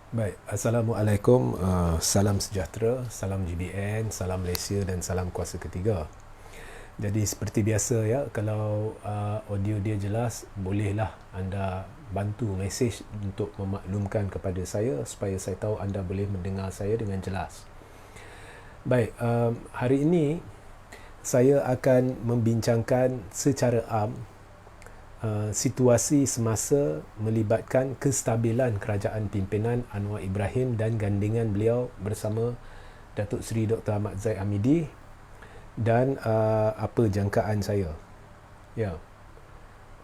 Baik, Assalamualaikum, salam sejahtera, salam GBN, salam Malaysia dan salam kuasa ketiga. Jadi seperti biasa ya, kalau audio dia jelas, bolehlah anda bantu mesej untuk memaklumkan kepada saya supaya saya tahu anda boleh mendengar saya dengan jelas. Baik, hari ini saya akan membincangkan secara am situasi semasa melibatkan kestabilan kerajaan pimpinan Anwar Ibrahim dan gandingan beliau bersama Datuk Seri Dr. Ahmad Zaid Hamidi dan apa jangkaan saya. Ya.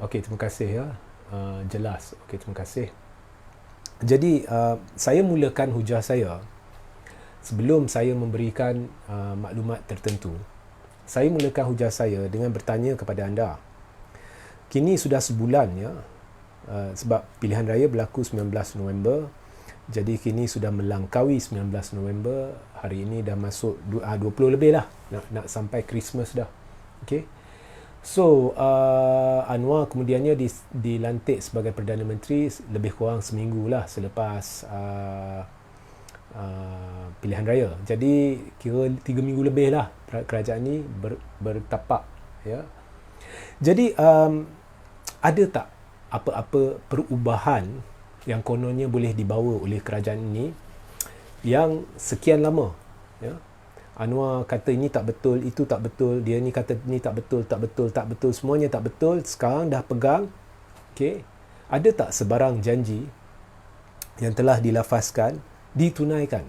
Okey, terima kasih ya. Jelas. Okey, terima kasih. Jadi saya mulakan hujah saya sebelum saya memberikan maklumat tertentu. Saya mulakan hujah saya dengan bertanya kepada anda. Kini sudah sebulan ya, sebab pilihan raya berlaku 19 November. Jadi kini sudah melangkaui 19 November. Hari ini dah masuk 20 lebih lah. Nak sampai Christmas dah. Okay. So, Anwar kemudiannya dilantik sebagai Perdana Menteri lebih kurang seminggu lah selepas pilihan raya. Jadi kira 3 minggu lebih lah kerajaan ni bertapak ya. Jadi ada tak apa-apa perubahan yang kononnya boleh dibawa oleh kerajaan ini yang sekian lama ya? Anwar kata ini tak betul, itu tak betul, dia ni kata ini tak betul, tak betul, tak betul, semuanya tak betul, sekarang dah pegang. Okay. Ada tak sebarang janji yang telah dilafazkan ditunaikan?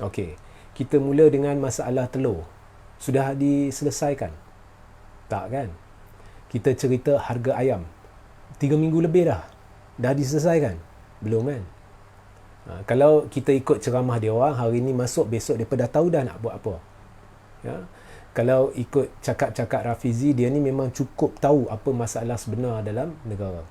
Okey, kita mula dengan masalah telur. Sudah diselesaikan? Tak kan? Kita cerita harga ayam 3 minggu lebih dah diselesaikan? Belum kan? Kalau kita ikut ceramah dia orang, hari ni masuk, besok mereka dah tahu dah nak buat apa ya? Kalau ikut cakap-cakap Rafizi, dia ni memang cukup tahu apa masalah sebenar dalam negara.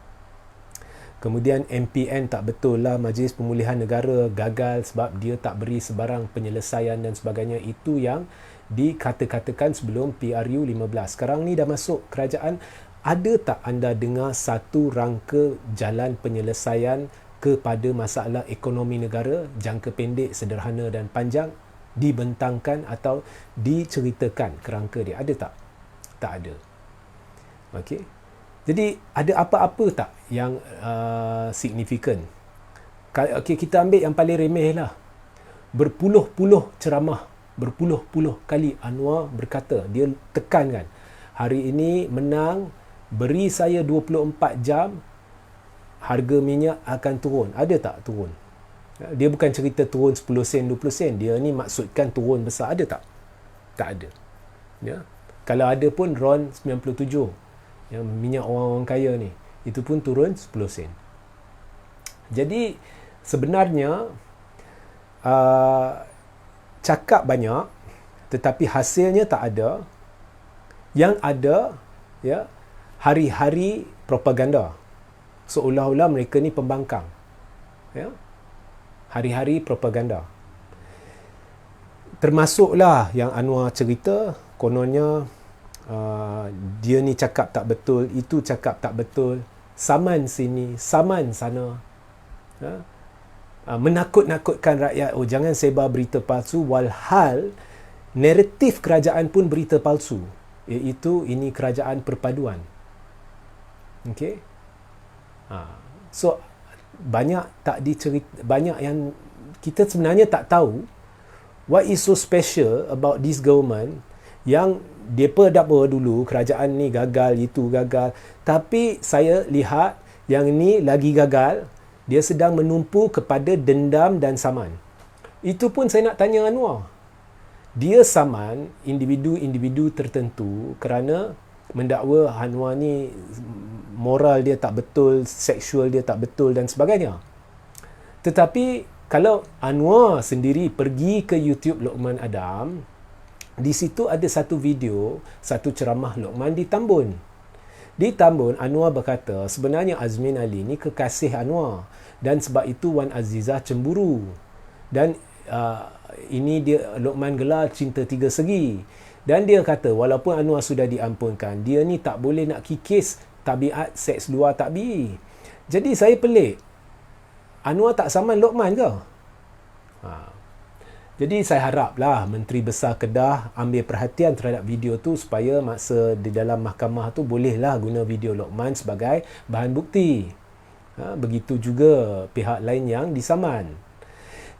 Kemudian MPN tak betul lah, Majlis Pemulihan Negara gagal sebab dia tak beri sebarang penyelesaian dan sebagainya. Itu yang dikata-katakan sebelum PRU 15. Sekarang ni dah masuk kerajaan. Ada tak anda dengar satu rangka jalan penyelesaian kepada masalah ekonomi negara, jangka pendek, sederhana dan panjang, dibentangkan atau diceritakan kerangka dia? Ada tak? Tak ada. Okey. Jadi ada apa-apa tak yang signifikan? Okay, kita ambil yang paling remeh lah. Berpuluh-puluh ceramah, berpuluh-puluh kali Anwar berkata, dia tekankan, hari ini menang, beri saya 24 jam, harga minyak akan turun. Ada tak turun? Dia bukan cerita turun 10 sen, 20 sen. Dia ni maksudkan turun besar. Ada tak? Tak ada. Ya? Kalau ada pun RON 97. Yang minyak orang-orang kaya ni, itu pun turun 10 sen. Jadi sebenarnya cakap banyak tetapi hasilnya tak ada. Yang ada ya, hari-hari propaganda, seolah-olah mereka ni pembangkang ya? Hari-hari propaganda. Termasuklah yang Anwar cerita, kononnya dia ni cakap tak betul, itu cakap tak betul, saman sini, saman sana ya? Menakut-nakutkan rakyat, oh jangan sebar berita palsu, walhal naratif kerajaan pun berita palsu, iaitu ini kerajaan perpaduan. Okey. So banyak tak dicerita, banyak yang kita sebenarnya tak tahu what is so special about this government, yang depa dah apa dulu kerajaan ni gagal, itu gagal, tapi saya lihat yang ni lagi gagal, dia sedang menumpu kepada dendam dan saman. Itu pun saya nak tanya Anwar. Dia saman individu-individu tertentu kerana mendakwa Anwar ni moral dia tak betul, seksual dia tak betul dan sebagainya. Tetapi kalau Anwar sendiri pergi ke YouTube Luqman Adam, di situ ada satu video, satu ceramah Luqman di Tambun. Di Tambun, Anwar berkata, sebenarnya Azmin Ali ni kekasih Anwar dan sebab itu Wan Azizah cemburu. Dan ini dia Luqman gelar cinta tiga segi. Dan dia kata, walaupun Anwar sudah diampunkan, dia ni tak boleh nak kikis tabiat seks luar takbi. Jadi saya pelik. Anwar tak saman Lokman ke? Jadi saya haraplah Menteri Besar Kedah ambil perhatian terhadap video tu supaya masa di dalam mahkamah tu bolehlah guna video Lokman sebagai bahan bukti. Begitu juga pihak lain yang disaman.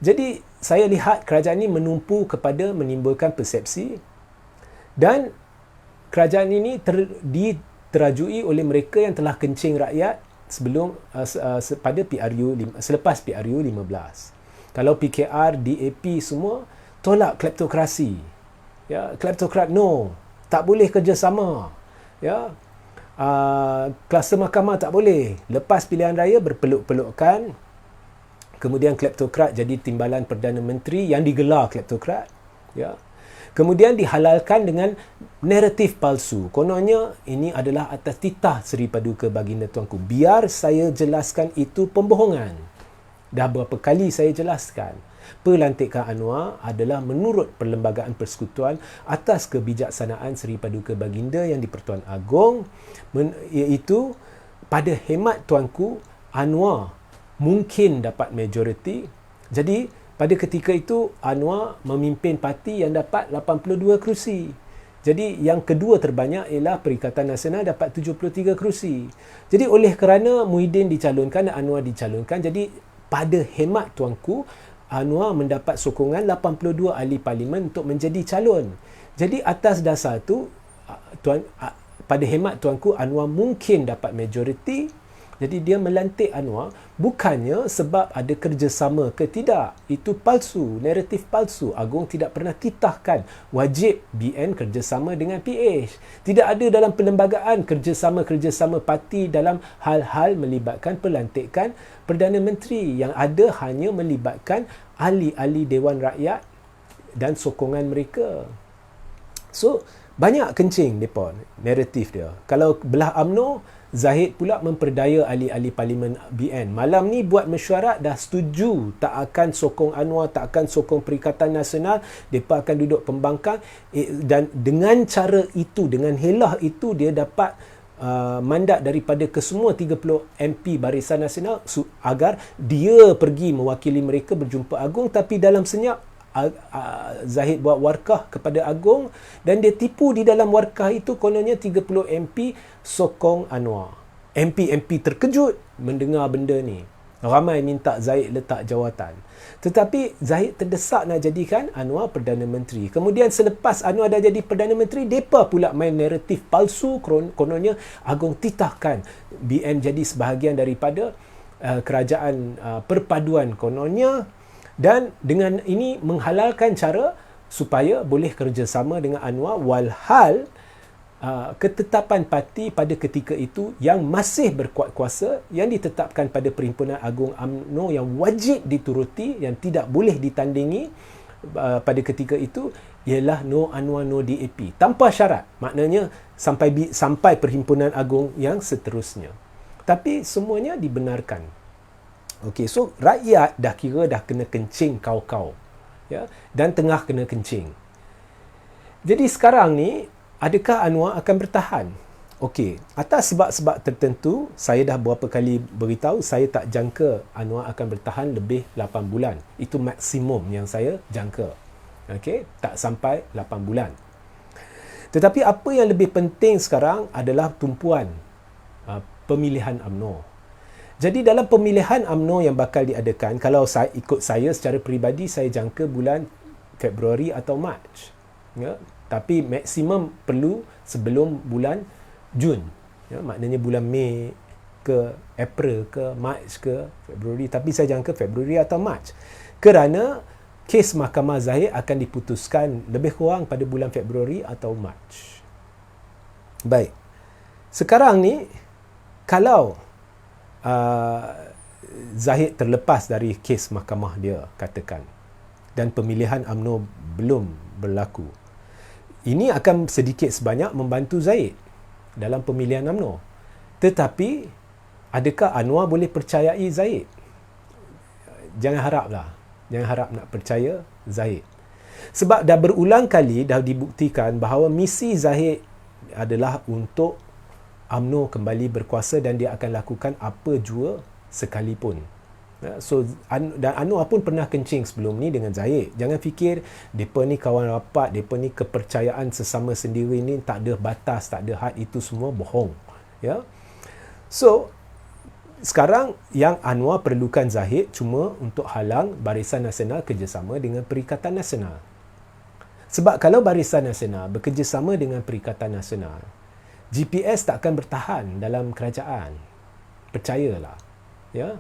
Jadi saya lihat kerajaan ini menumpu kepada menimbulkan persepsi, dan kerajaan ini diterajui oleh mereka yang telah kencing rakyat sebelum pada selepas PRU 15. Kalau PKR, DAP semua tolak kleptokrasi. Ya, kleptokrat no, tak boleh kerjasama. Ya. Kluster mahkamah tak boleh. Lepas pilihan raya berpeluk-pelukkan. Kemudian kleptokrat jadi timbalan Perdana Menteri yang digelar kleptokrat. Ya. Kemudian dihalalkan dengan naratif palsu. Kononnya ini adalah atas titah Seri Paduka Baginda Tuanku. Biar saya jelaskan itu pembohongan. Dah berapa kali saya jelaskan. Pelantikan Anwar adalah menurut Perlembagaan Persekutuan atas kebijaksanaan Seri Paduka Baginda yang di-Pertuan Agong, iaitu pada hemat Tuanku, Anwar mungkin dapat majoriti. Jadi pada ketika itu Anwar memimpin parti yang dapat 82 kerusi. Jadi yang kedua terbanyak ialah Perikatan Nasional dapat 73 kerusi. Jadi oleh kerana Muhyiddin dicalonkan dan Anwar dicalonkan, jadi pada hemat Tuanku, Anwar mendapat sokongan 82 ahli parlimen untuk menjadi calon. Jadi atas dasar itu, pada hemat Tuanku, Anwar mungkin dapat majoriti. Jadi dia melantik Anwar bukannya sebab ada kerjasama ke tidak. Itu palsu, naratif palsu. Agong tidak pernah titahkan wajib BN kerjasama dengan PH. Tidak ada dalam perlembagaan kerjasama parti dalam hal-hal melibatkan pelantikan Perdana Menteri. Yang ada hanya melibatkan ahli-ahli Dewan Rakyat dan sokongan mereka. So, banyak kencing mereka, naratif dia. Kalau belah UMNO, Zahid pula memperdaya ahli-ahli parlimen BN. Malam ni buat mesyuarat dah setuju tak akan sokong Anwar, tak akan sokong Perikatan Nasional. Mereka akan duduk pembangkang, dan dengan cara itu, dengan helah itu, dia dapat mandat daripada kesemua 30 MP Barisan Nasional agar dia pergi mewakili mereka berjumpa Agong. Tapi dalam senyap Zahid buat warkah kepada Agong, dan dia tipu di dalam warkah itu kononnya 30 MP sokong Anwar. MP terkejut mendengar benda ni. Ramai minta Zahid letak jawatan. Tetapi Zahid terdesak nak jadikan Anwar Perdana Menteri. Kemudian selepas Anwar dah jadi Perdana Menteri, mereka pula main naratif palsu, kononnya Agong titahkan BN jadi sebahagian daripada kerajaan perpaduan kononnya. Dan dengan ini menghalalkan cara supaya boleh kerjasama dengan Anwar, walhal ketetapan parti pada ketika itu yang masih berkuat kuasa, yang ditetapkan pada Perhimpunan Agung UMNO yang wajib dituruti, yang tidak boleh ditandingi pada ketika itu, ialah no Anwar, no DAP. Tanpa syarat. Maknanya sampai Perhimpunan Agung yang seterusnya. Tapi semuanya dibenarkan. Okey, so rakyat dah kena kencing kau-kau. Ya, dan tengah kena kencing. Jadi sekarang ni, adakah Anwar akan bertahan? Okey, atas sebab-sebab tertentu, saya dah beberapa kali beritahu, saya tak jangka Anwar akan bertahan lebih 8 bulan. Itu maksimum yang saya jangka. Okey, tak sampai 8 bulan. Tetapi apa yang lebih penting sekarang adalah tumpuan pemilihan UMNO. Jadi dalam pemilihan UMNO yang bakal diadakan, kalau ikut saya secara peribadi, saya jangka bulan Februari atau Mac. Ya? Tapi maksimum perlu sebelum bulan Jun. Ya? Maknanya bulan Mei ke April ke Mac ke Februari. Tapi saya jangka Februari atau Mac. Kerana kes Mahkamah Zahid akan diputuskan lebih kurang pada bulan Februari atau Mac. Baik. Sekarang ni, kalau Zahid terlepas dari kes mahkamah dia, katakan, dan pemilihan UMNO belum berlaku, ini akan sedikit sebanyak membantu Zahid dalam pemilihan UMNO. Tetapi adakah Anwar boleh percayai Zahid? Jangan harap nak percaya Zahid. Sebab dah berulang kali dah dibuktikan bahawa misi Zahid adalah untuk UMNO kembali berkuasa, dan dia akan lakukan apa jua sekalipun. Dan Anwar pun pernah kencing sebelum ni dengan Zahid. Jangan fikir mereka ni kawan rapat, mereka ni kepercayaan sesama sendiri ni tak ada batas, tak ada had, itu semua bohong. Ya. So sekarang yang Anwar perlukan Zahid cuma untuk halang Barisan Nasional kerjasama dengan Perikatan Nasional. Sebab kalau Barisan Nasional bekerjasama dengan Perikatan Nasional, GPS tak akan bertahan dalam kerajaan. Percayalah. Ya.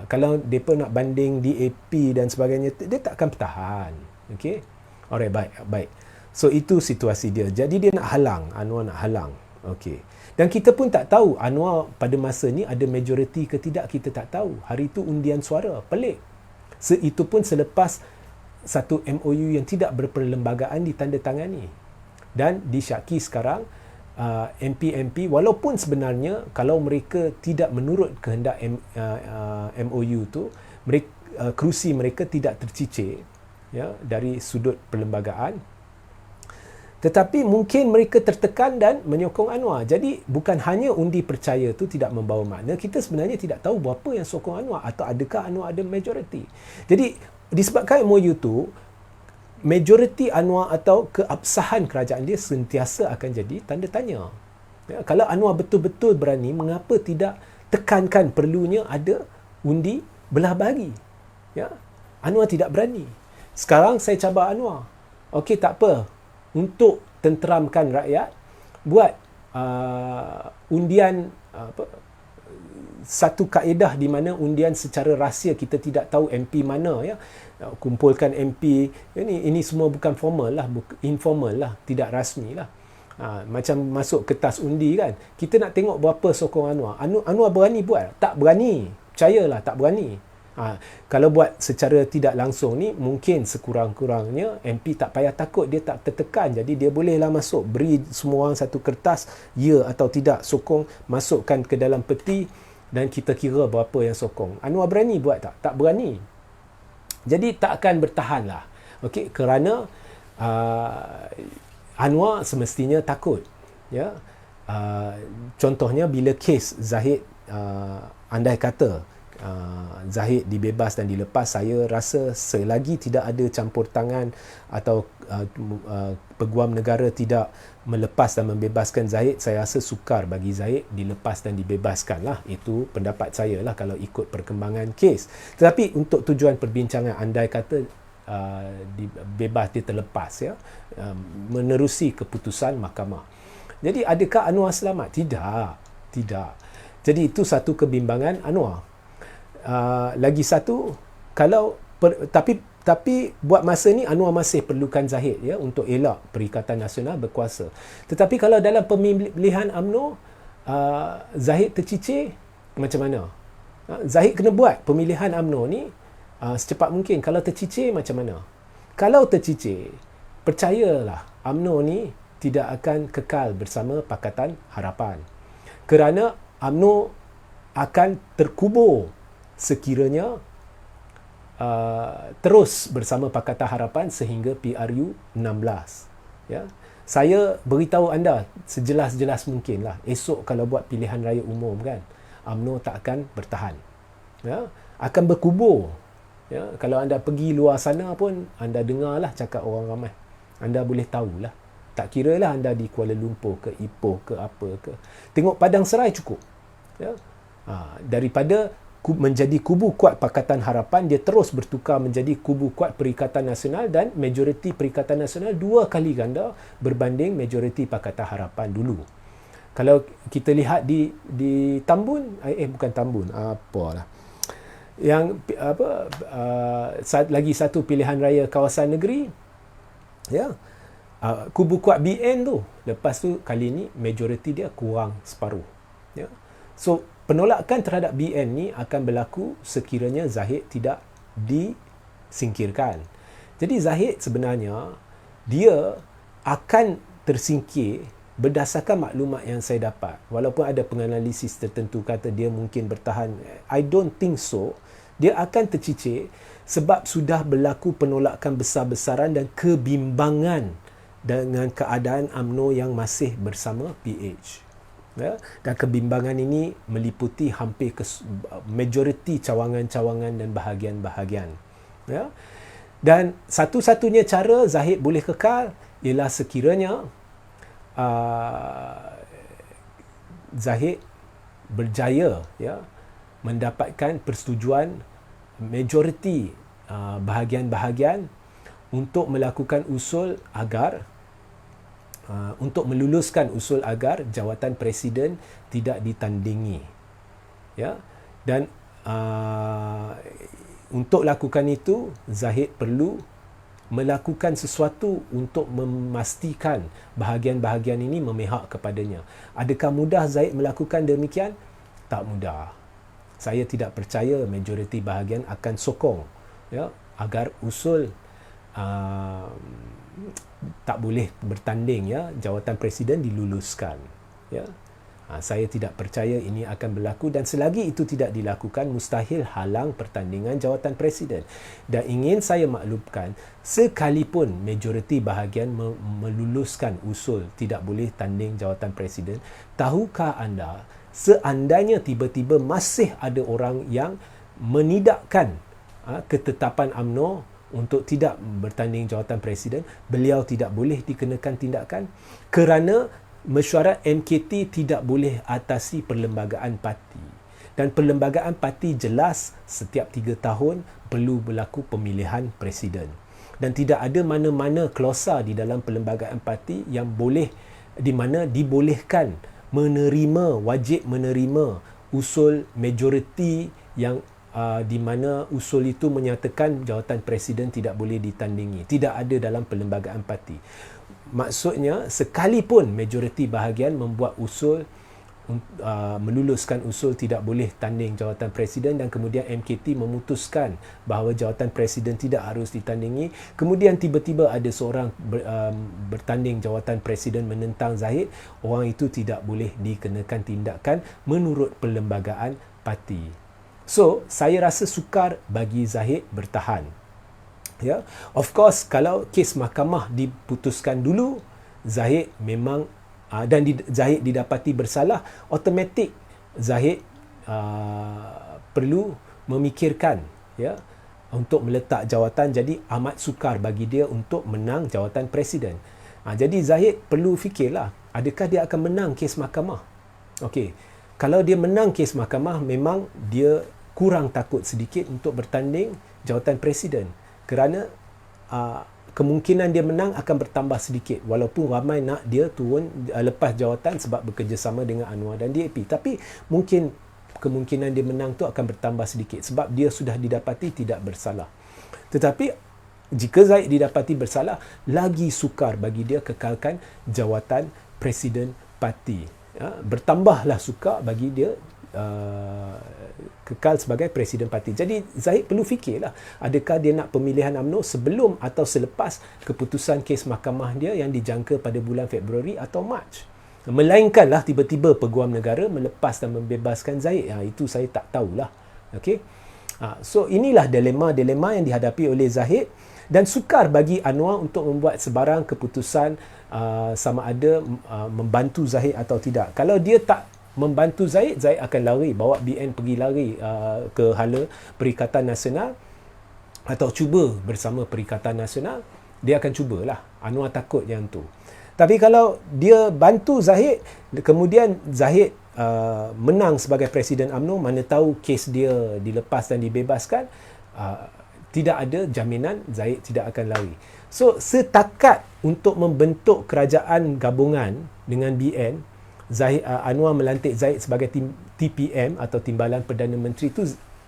Kalau mereka nak banding DAP dan sebagainya, dia tak akan bertahan. Okey. Alright, baik. So itu situasi dia. Jadi dia nak halang, Anwar nak halang. Okey. Dan kita pun tak tahu Anwar pada masa ni ada majoriti ke tidak, kita tak tahu. Hari itu undian suara, pelik. Itu pun selepas satu MOU yang tidak berperlembagaan ditandatangani. Dan disyaki sekarang MP walaupun sebenarnya kalau mereka tidak menurut kehendak MOU tu, kerusi mereka tidak tercicir, ya, dari sudut perlembagaan, tetapi mungkin mereka tertekan dan menyokong Anwar. Jadi bukan hanya undi percaya tu tidak membawa makna, kita sebenarnya tidak tahu berapa yang sokong Anwar atau adakah Anwar ada majoriti. Jadi disebabkan MOU tu, majoriti Anwar atau keabsahan kerajaan dia sentiasa akan jadi tanda tanya. Ya, kalau Anwar betul-betul berani, mengapa tidak tekankan perlunya ada undi belah bagi? Ya, Anwar tidak berani. Sekarang saya cabar Anwar. Okey, tak apa. Untuk tenteramkan rakyat, buat undian satu kaedah di mana undian secara rahsia, kita tidak tahu MP mana, ya. Kumpulkan MP, ini semua bukan formal lah, informal lah, tidak rasmi lah. Macam masuk kertas undi kan, kita nak tengok berapa sokong Anwar. Anwar berani buat? Tak berani, percayalah tak berani. Kalau buat secara tidak langsung ni, mungkin sekurang-kurangnya MP tak payah takut, dia tak tertekan, jadi dia bolehlah masuk, beri semua orang satu kertas, ya atau tidak sokong, masukkan ke dalam peti dan kita kira berapa yang sokong. Anwar berani buat tak? Tak berani. Jadi tak akan bertahan lah. Okey, kerana Anwar semestinya takut. Ya. Contohnya bila kes Zahid, andai kata Zahid dibebas dan dilepas, saya rasa selagi tidak ada campur tangan atau peguam negara tidak melepas dan membebaskan Zahid, saya rasa sukar bagi Zahid dilepas dan dibebaskan lah. Itu pendapat saya lah kalau ikut perkembangan kes. Tetapi untuk tujuan perbincangan, andai kata bebas, dia terlepas, ya, menerusi keputusan mahkamah. Jadi adakah Anwar selamat? Tidak. Jadi itu satu kebimbangan Anwar. Lagi satu, kalau tapi buat masa ni Anwar masih perlukan Zahid, ya, untuk elak Perikatan Nasional berkuasa. Tetapi kalau dalam pemilihan UMNO Zahid tercicir, macam mana? Zahid kena buat pemilihan UMNO ni secepat mungkin. Kalau tercicir, macam mana? Kalau tercicir, percayalah UMNO ni tidak akan kekal bersama Pakatan Harapan, kerana UMNO akan terkubur sekiranya terus bersama Pakatan Harapan sehingga PRU 16. Ya. Saya beritahu anda sejelas-jelas mungkin lah, esok kalau buat pilihan raya umum kan, UMNO tak akan bertahan. Ya. Akan berkubur. Ya. Kalau anda pergi luar sana pun, anda dengarlah cakap orang ramai. Anda boleh tahulah. Tak kira lah anda di Kuala Lumpur ke Ipoh ke apa ke. Tengok Padang Serai cukup. Ya. Daripada menjadi kubu kuat Pakatan Harapan, dia terus bertukar menjadi kubu kuat Perikatan Nasional, dan majoriti Perikatan Nasional 2 kali ganda berbanding majoriti Pakatan Harapan dulu. Kalau kita lihat di Tambun, bukan Tambun, apalah. Yang lagi satu pilihan raya kawasan negeri, ya. Kubu kuat BN tu, lepas tu kali ni majoriti dia kurang separuh. Ya. So penolakan terhadap BN ni akan berlaku sekiranya Zahid tidak disingkirkan. Jadi Zahid sebenarnya dia akan tersingkir berdasarkan maklumat yang saya dapat. Walaupun ada penganalisis tertentu kata dia mungkin bertahan, I don't think so. Dia akan tercicir sebab sudah berlaku penolakan besar-besaran dan kebimbangan dengan keadaan UMNO yang masih bersama PH. Ya, dan kebimbangan ini meliputi hampir majoriti cawangan-cawangan dan bahagian-bahagian. Ya. Dan satu-satunya cara Zahid boleh kekal ialah sekiranya Zahid berjaya mendapatkan persetujuan majoriti bahagian-bahagian untuk melakukan usul agar untuk meluluskan usul agar jawatan presiden tidak ditandingi. Dan untuk lakukan itu, Zahid perlu melakukan sesuatu untuk memastikan bahagian-bahagian ini memihak kepadanya. Adakah mudah Zahid melakukan demikian? Tak mudah. Saya tidak percaya majoriti bahagian akan sokong agar usul tak boleh bertanding jawatan presiden diluluskan. Saya tidak percaya ini akan berlaku, dan selagi itu tidak dilakukan, mustahil halang pertandingan jawatan presiden. Dan ingin saya maklumkan, sekalipun majoriti bahagian meluluskan usul tidak boleh tanding jawatan presiden, tahukah anda, seandainya tiba-tiba masih ada orang yang menidakkan ketetapan UMNO untuk tidak bertanding jawatan presiden, beliau tidak boleh dikenakan tindakan kerana mesyuarat MKT tidak boleh atasi perlembagaan parti. Dan perlembagaan parti jelas setiap 3 tahun perlu berlaku pemilihan presiden. Dan tidak ada mana-mana klausa di dalam perlembagaan parti yang boleh, di mana dibolehkan wajib menerima usul majoriti yang di mana usul itu menyatakan jawatan presiden tidak boleh ditandingi. Tidak ada dalam perlembagaan parti. Maksudnya, sekalipun majoriti bahagian membuat usul, meluluskan usul tidak boleh tanding jawatan presiden, dan kemudian MKT memutuskan bahawa jawatan presiden tidak harus ditandingi, kemudian tiba-tiba ada seorang bertanding jawatan presiden menentang Zahid, orang itu tidak boleh dikenakan tindakan menurut perlembagaan parti. So, saya rasa sukar bagi Zahid bertahan. Of course, kalau kes mahkamah diputuskan dulu, Zahid memang dan Zahid didapati bersalah, automatik Zahid perlu memikirkan untuk meletak jawatan. Jadi amat sukar bagi dia untuk menang jawatan presiden. Jadi Zahid perlu fikirlah, adakah dia akan menang kes mahkamah. Okey, kalau dia menang kes mahkamah, memang dia kurang takut sedikit untuk bertanding jawatan presiden, kerana kemungkinan dia menang akan bertambah sedikit, walaupun ramai nak dia turun lepas jawatan sebab bekerjasama dengan Anwar dan DAP, tapi mungkin kemungkinan dia menang tu akan bertambah sedikit sebab dia sudah didapati tidak bersalah. Tetapi jika Zahid didapati bersalah, lagi sukar bagi dia kekalkan jawatan presiden parti. Bertambahlah sukar bagi dia kekal sebagai presiden parti. Jadi Zahid perlu fikirlah, adakah dia nak pemilihan UMNO sebelum atau selepas keputusan kes mahkamah dia yang dijangka pada bulan Februari atau Mac. Melainkanlah tiba-tiba Peguam Negara melepas dan membebaskan Zahid. Itu saya tak tahulah. Okey. So inilah dilema-dilema yang dihadapi oleh Zahid, dan sukar bagi Anwar untuk membuat sebarang keputusan sama ada membantu Zahid atau tidak. Kalau dia tak membantu Zahid, Zahid akan lari, bawa BN pergi lari ke hala Perikatan Nasional atau cuba bersama Perikatan Nasional. Dia akan cubalah. Anwar takut yang tu. Tapi kalau dia bantu Zahid, kemudian Zahid menang sebagai Presiden UMNO, mana tahu kes dia dilepas dan dibebaskan, tidak ada jaminan Zahid tidak akan lari. So, setakat untuk membentuk kerajaan gabungan dengan BN, Anwar melantik Zahid sebagai TPM atau Timbalan Perdana Menteri, tu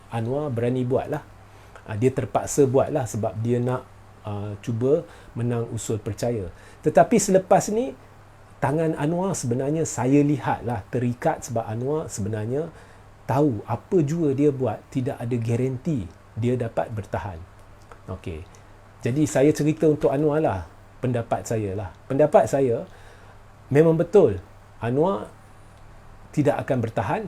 Anwar berani buatlah. Dia terpaksa buatlah sebab dia nak cuba menang usul percaya. Tetapi selepas ni, tangan Anwar sebenarnya saya lihatlah terikat, sebab Anwar sebenarnya tahu apa jua dia buat, tidak ada garanti dia dapat bertahan. Okey. Jadi saya cerita untuk Anwar lah, pendapat saya lah. Pendapat saya, memang betul Anwar tidak akan bertahan,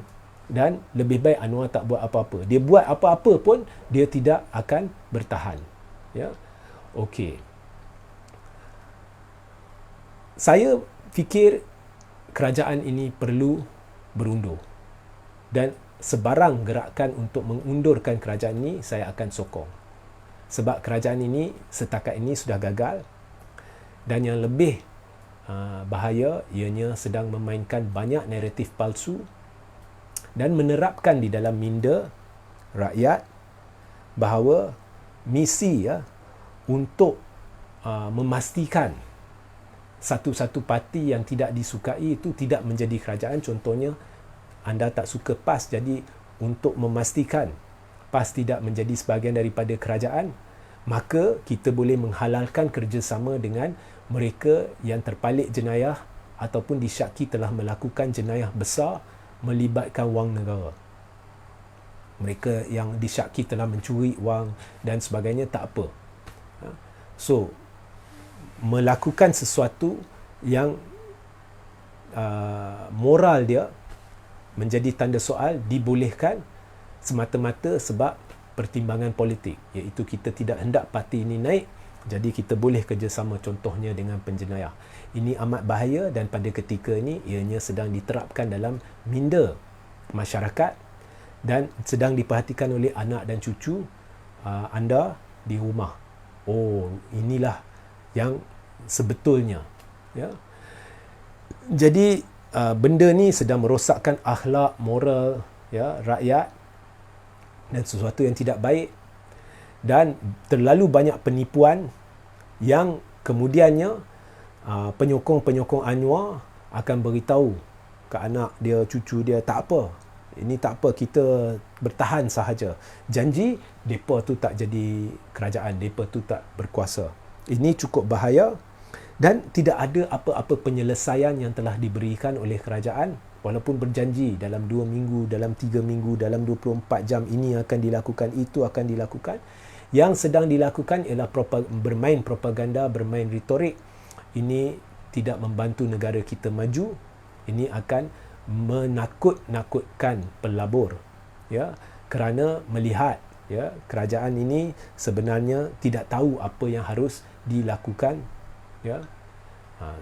dan lebih baik Anwar tak buat apa-apa. Dia buat apa-apa pun dia tidak akan bertahan. Okey. Saya fikir kerajaan ini perlu berundur. Dan sebarang gerakan untuk mengundurkan kerajaan ini, saya akan sokong. Sebab kerajaan ini setakat ini sudah gagal. Dan yang lebih bahaya, ianya sedang memainkan banyak naratif palsu dan menerapkan di dalam minda rakyat bahawa misi untuk memastikan satu-satu parti yang tidak disukai itu tidak menjadi kerajaan. Contohnya, anda tak suka PAS, jadi untuk memastikan PAS tidak menjadi sebahagian daripada kerajaan, maka kita boleh menghalalkan kerjasama dengan mereka yang terpalit jenayah ataupun disyaki telah melakukan jenayah besar melibatkan wang negara. Mereka yang disyaki telah mencuri wang dan sebagainya, tak apa. So, melakukan sesuatu yang moral dia menjadi tanda soal dibolehkan semata-mata sebab pertimbangan politik, iaitu kita tidak hendak parti ini naik, jadi kita boleh kerjasama contohnya dengan penjenayah. Ini amat bahaya dan pada ketika ini ianya sedang diterapkan dalam minda masyarakat dan sedang diperhatikan oleh anak dan cucu anda di rumah. Oh, inilah yang sebetulnya. Ya. Jadi benda ni sedang merosakkan akhlak moral rakyat dan sesuatu yang tidak baik, dan terlalu banyak penipuan yang kemudiannya penyokong-penyokong Anwar akan beritahu ke anak dia, cucu dia, tak apa, ini tak apa, kita bertahan sahaja. Janji mereka tu tak jadi kerajaan, mereka tu tak berkuasa. Ini cukup bahaya dan tidak ada apa-apa penyelesaian yang telah diberikan oleh kerajaan. Walaupun berjanji dalam 2 minggu, dalam 3 minggu, dalam 24 jam ini akan dilakukan, itu akan dilakukan. Yang sedang dilakukan ialah bermain propaganda, bermain retorik. Ini tidak membantu negara kita maju. Ini akan menakut-nakutkan pelabur. Ya, kerana melihat kerajaan ini sebenarnya tidak tahu apa yang harus dilakukan. Ya.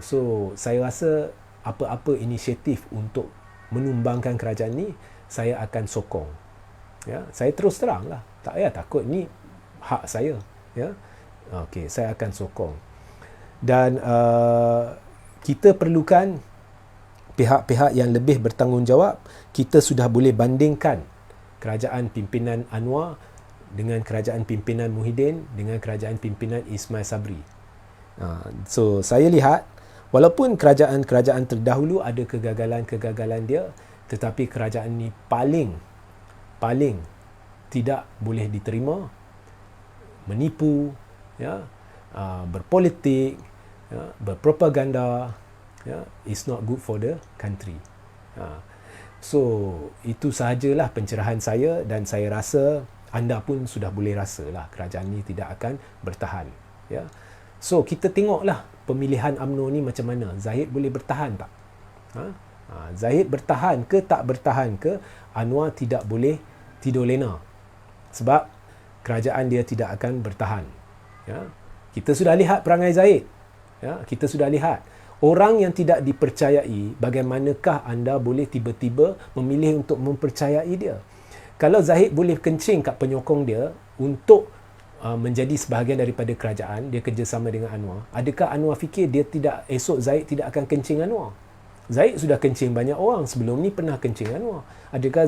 So, saya rasa apa-apa inisiatif untuk menumbangkan kerajaan ni saya akan sokong. Ya, saya terus teranglah, tak payah takut, ni hak saya. Ya, okey, saya akan sokong. Dan kita perlukan pihak-pihak yang lebih bertanggungjawab. Kita sudah boleh bandingkan kerajaan pimpinan Anwar dengan kerajaan pimpinan Muhyiddin dengan kerajaan pimpinan Ismail Sabri. So, saya lihat walaupun kerajaan-kerajaan terdahulu ada kegagalan-kegagalan dia, tetapi kerajaan ini paling tidak boleh diterima, menipu, berpolitik, berpropaganda, it's not good for the country. So, itu sahajalah pencerahan saya dan saya rasa anda pun sudah boleh rasalah kerajaan ini tidak akan bertahan. Ya. So, kita tengoklah pemilihan UMNO ni macam mana. Zahid boleh bertahan tak? Zahid bertahan ke tak bertahan ke? Anwar tidak boleh tidur lena. Sebab kerajaan dia tidak akan bertahan. Ya. Kita sudah lihat perangai Zahid. Ya. Kita sudah lihat. Orang yang tidak dipercayai, bagaimanakah anda boleh tiba-tiba memilih untuk mempercayai dia? Kalau Zahid boleh kencing kat penyokong dia untuk menjadi sebahagian daripada kerajaan, dia kerjasama dengan Anwar, adakah Anwar fikir dia tidak, esok Zahid tidak akan kencing Anwar? Zahid sudah kencing banyak orang, sebelum ni pernah kencing Anwar. Adakah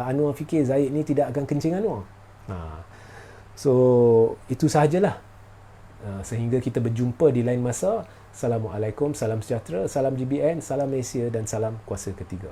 Anwar fikir Zahid ni tidak akan kencing Anwar? So, itu sahajalah. Sehingga kita berjumpa di lain masa. Assalamualaikum, salam sejahtera, salam GBN, salam Malaysia dan salam kuasa ketiga.